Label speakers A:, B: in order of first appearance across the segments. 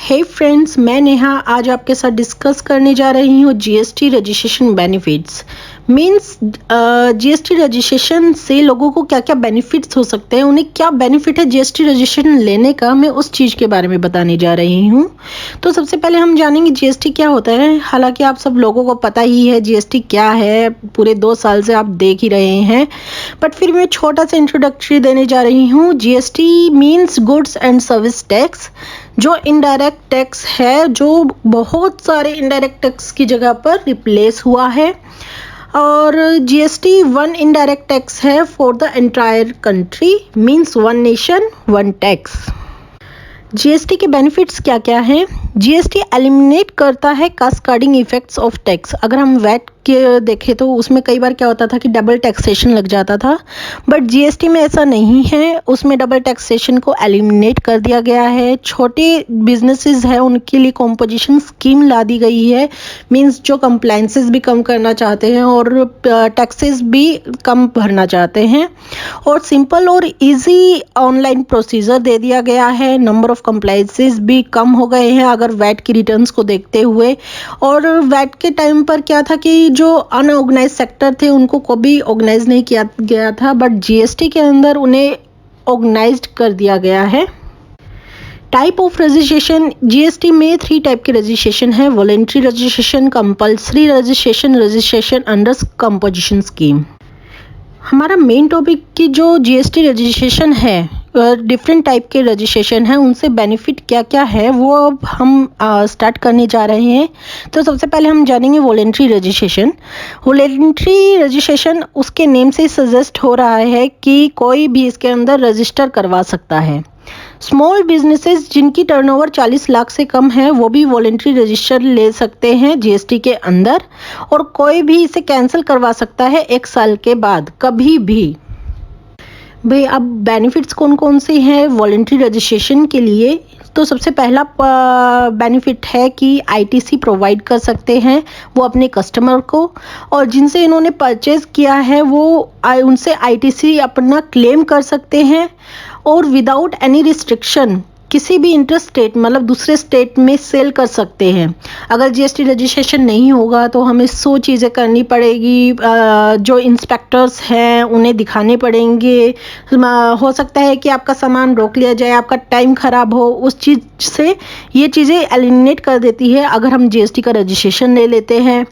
A: हे friends, मैं नेहा आज आपके साथ डिस्कस करने जा रही हूँ GST registration benefits. Means GST registration से लोगों को क्या क्या बेनिफिट्स हो सकते हैं, उन्हें क्या बेनिफिट है जीएसटी रजिस्ट्रेशन लेने का, मैं उस चीज़ के बारे में बताने जा रही हूँ। तो सबसे पहले हम जानेंगे जीएसटी क्या होता है। हालांकि आप सब लोगों को पता ही है जीएसटी क्या है, पूरे 2 साल से आप देख ही रहे हैं, बट फिर मैं छोटा सा इंट्रोडक्टरी देने जा रही हूँ। GST means goods and service tax, जो इनडायरेक्ट टैक्स है, जो बहुत सारे इनडायरेक्ट टैक्स की जगह पर रिप्लेस हुआ है। और जीएसटी वन इनडायरेक्ट टैक्स है for the entire country, means one nation one tax. GST के बेनिफिट्स क्या क्या हैं? जीएसटी एलिमिनेट करता है कास्केडिंग इफेक्ट्स ऑफ टैक्स। अगर हम वैट के देखें तो उसमें कई बार क्या होता था कि डबल टैक्सेशन लग जाता था, बट जीएसटी में ऐसा नहीं है। उसमें डबल टैक्सेशन को एलिमिनेट कर दिया गया है। छोटे बिजनेसेस हैं उनके लिए कॉम्पोजिशन स्कीम ला दी गई है, मींस जो कंप्लायंसेस भी कम करना चाहते हैं और टैक्सेस भी कम भरना चाहते हैं। और सिंपल और इजी ऑनलाइन प्रोसीजर दे दिया गया है। नंबर ऑफ कंप्लायंसेस भी कम हो गए हैं अगर वैट की रिटर्न्स को देखते हुए। और वैट के टाइम पर क्या था कि जो अनऑर्गेनाइज सेक्टर थे उनको कभी ऑर्गेनाइज नहीं किया गया था, बट जीएसटी के अंदर उन्हें ऑर्गेनाइज्ड कर दिया गया है। टाइप ऑफ रजिस्ट्रेशन, जीएसटी में 3 टाइप के रजिस्ट्रेशन है: voluntary registration, compulsory registration, registration under composition scheme. हमारा मेन टॉपिक की जो जीएसटी रजिस्ट्रेशन है, डिफरेंट टाइप के रजिस्ट्रेशन हैं, उनसे बेनिफिट क्या क्या है वो अब हम स्टार्ट करने जा रहे हैं। तो सबसे पहले हम जानेंगे वॉलेंट्री रजिस्ट्रेशन। वॉलेंट्री रजिस्ट्रेशन उसके नेम से सजेस्ट हो रहा है कि कोई भी इसके अंदर रजिस्टर करवा सकता है। स्मॉल बिजनेसेस जिनकी टर्नओवर 40 लाख से कम है वो भी वॉलेंट्री रजिस्टर ले सकते हैं जीएसटी के अंदर, और कोई भी इसे कैंसिल करवा सकता है 1 साल के बाद कभी भी। भाई अब बेनिफिट्स कौन कौन से हैं वॉलेंट्री रजिस्ट्रेशन के लिए? तो सबसे पहला बेनिफिट है कि आईटीसी प्रोवाइड कर सकते हैं वो अपने कस्टमर को, और जिनसे इन्होंने परचेज किया है वो उनसे आईटीसी अपना क्लेम कर सकते हैं, और विदाउट एनी रिस्ट्रिक्शन किसी भी इंटर स्टेट मतलब दूसरे स्टेट में सेल कर सकते हैं। अगर जीएसटी रजिस्ट्रेशन नहीं होगा तो हमें 100 चीज़ें करनी पड़ेगी, जो इंस्पेक्टर्स हैं उन्हें दिखाने पड़ेंगे। हो सकता है कि आपका सामान रोक लिया जाए, आपका टाइम ख़राब हो। उस चीज़ से ये चीज़ें एलिमिनेट कर देती है अगर हम जीएसटी का रजिस्ट्रेशन ले लेते हैं।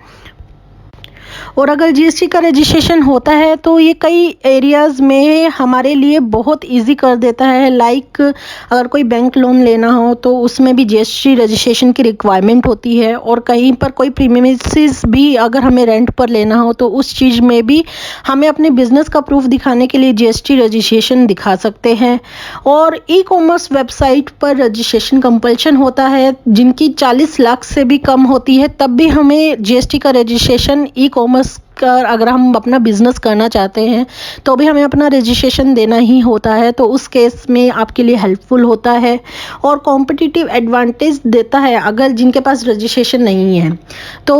A: और अगर जीएसटी का रजिस्ट्रेशन होता है तो ये कई एरियाज़ में हमारे लिए बहुत इजी कर देता है। लाइक अगर कोई बैंक लोन लेना हो तो उसमें भी जीएसटी रजिस्ट्रेशन की रिक्वायरमेंट होती है, और कहीं पर कोई प्रीमिसेस भी अगर हमें रेंट पर लेना हो तो उस चीज़ में भी हमें अपने बिजनेस का प्रूफ दिखाने के लिए जीएसटी रजिस्ट्रेशन दिखा सकते हैं। और ई कॉमर्स वेबसाइट पर रजिस्ट्रेशन कंपल्शन होता है जिनकी 40 लाख से भी कम होती है, तब भी हमें जीएसटी का रजिस्ट्रेशन ई कॉमर्स अगर हम अपना बिजनेस करना चाहते हैं तो भी हमें अपना रजिस्ट्रेशन देना ही होता है। तो उस केस में आपके लिए हेल्पफुल होता है और कॉम्पिटिटिव एडवांटेज देता है। अगर जिनके पास रजिस्ट्रेशन नहीं है तो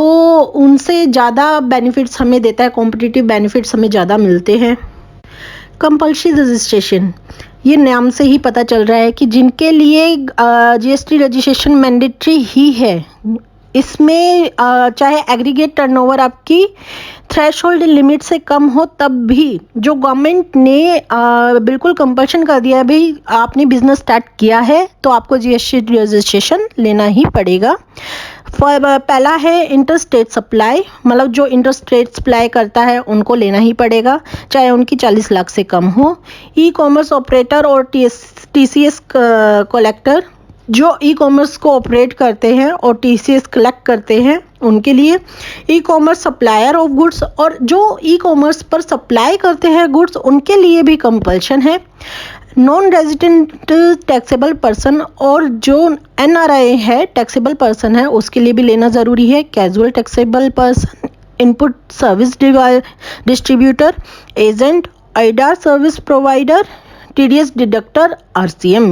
A: उनसे ज़्यादा बेनिफिट्स हमें देता है, कॉम्पिटिटिव बेनिफिट्स हमें ज़्यादा मिलते हैं। कंपल्सरी रजिस्ट्रेशन, ये नाम से ही पता चल रहा है कि जिनके लिए जीएसटी रजिस्ट्रेशन मैंडेटरी ही है। इसमें चाहे एग्रीगेट टर्नओवर आपकी थ्रेशोल्ड लिमिट से कम हो, तब भी जो गवर्नमेंट ने बिल्कुल कंपल्शन कर दिया है, भाई आपने बिजनेस स्टार्ट किया है तो आपको जीएसटी रजिस्ट्रेशन लेना ही पड़ेगा। पहला है इंटर स्टेट सप्लाई, मतलब जो इंटर स्टेट सप्लाई करता है उनको लेना ही पड़ेगा चाहे उनकी 40 लाख से कम हो। ई कॉमर्स ऑपरेटर और टीसीएस कलेक्टर जो ई कॉमर्स को ऑपरेट करते हैं और टीसीएस कलेक्ट करते हैं उनके लिए। E commerce supplier of goods, और जो ई कॉमर्स पर सप्लाई करते हैं गुड्स उनके लिए भी कंपल्शन है। नॉन रेजिडेंट टैक्सेबल पर्सन, और जो एनआरआई है टैक्सेबल पर्सन है उसके लिए भी लेना ज़रूरी है। Casual taxable person, input service distributor, agent, OIDAR service provider, TDS deductor, RCM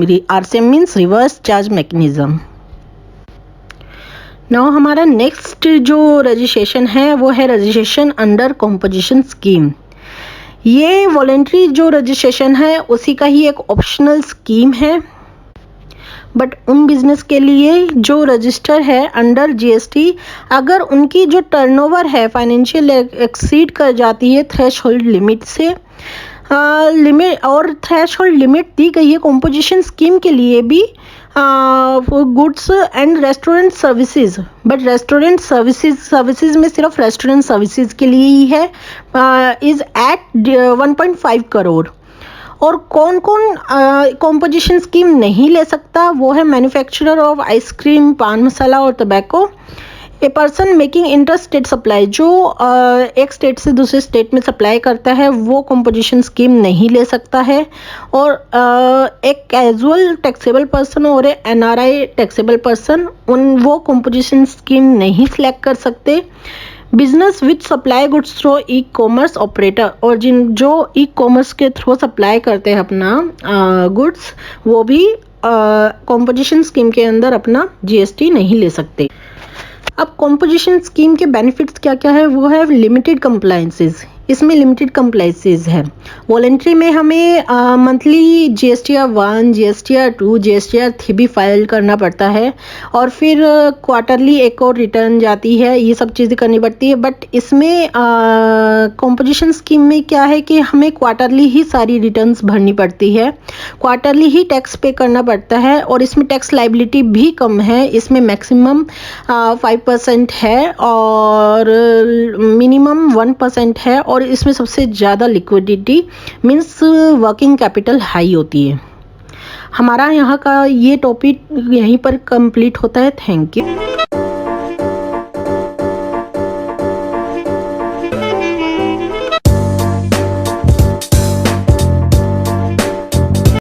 A: means reverse charge mechanism. Now हमारा नेक्स्ट जो रजिस्ट्रेशन है वो है रजिस्ट्रेशन अंडर कंपोजिशन स्कीम। ये वॉलेंट्री जो रजिस्ट्रेशन है उसी का ही एक ऑप्शनल स्कीम है। बट उन बिजनेस के लिए जो रजिस्टर है अंडर जीएसटी, अगर उनकी जो टर्नओवर है फाइनेंशियल एक्सीड कर जाती है थ्रेशहोल्ड लिमिट से, लिमिट और थ्रेशहोल्ड लिमिट दी गई है कॉम्पोजिशन स्कीम के लिए भी goods and restaurant services, but restaurant services में सिर्फ रेस्टोरेंट सर्विसेज के लिए ही है, इज एट 1.5 करोड़। और कौन कौन कॉम्पोजिशन स्कीम नहीं ले सकता, वो है मैन्युफैक्चरर ऑफ आइसक्रीम, पान मसाला और tobacco, a person making inter state supply, जो एक स्टेट से दूसरे स्टेट में सप्लाई करता है वो कॉम्पोजिशन स्कीम नहीं ले सकता है, और एक कैजुअल टैक्सेबल पर्सन और एनआरआई टैक्सेबल पर्सन वो कॉम्पोजिशन स्कीम नहीं सिलेक्ट कर सकते। Business which supply goods through e commerce operator, और जो ई कॉमर्स के थ्रू सप्लाई करते हैं अपना गुड्स, वो भी कॉम्पोजिशन स्कीम के अंदर अपना जीएसटी नहीं ले सकते। अब कॉम्पोजिशन स्कीम के बेनिफिट्स क्या क्या है, वो है लिमिटेड कंप्लायंसेस, इसमें लिमिटेड कंप्लायंसेस है। वॉलेंट्री में हमें मंथली जीएसटीआर 1, जीएसटीआर 2, जीएसटीआर 3 भी फाइल करना पड़ता है, और फिर क्वार्टरली एक और रिटर्न जाती है, ये सब चीज़ें करनी पड़ती है। बट इसमें कॉम्पोजिशन स्कीम में क्या है कि हमें क्वार्टरली ही सारी रिटर्न्स भरनी पड़ती है, क्वार्टरली ही टैक्स पे करना पड़ता है, और इसमें टैक्स लाइबिलिटी भी कम है, इसमें मैक्सिमम 5% है और मिनिमम 1% है, और इसमें सबसे ज़्यादा liquidity means working capital high होती है। हमारा यहाँ का ये टॉपिक यहीं पर कंप्लीट होता है। Thank you.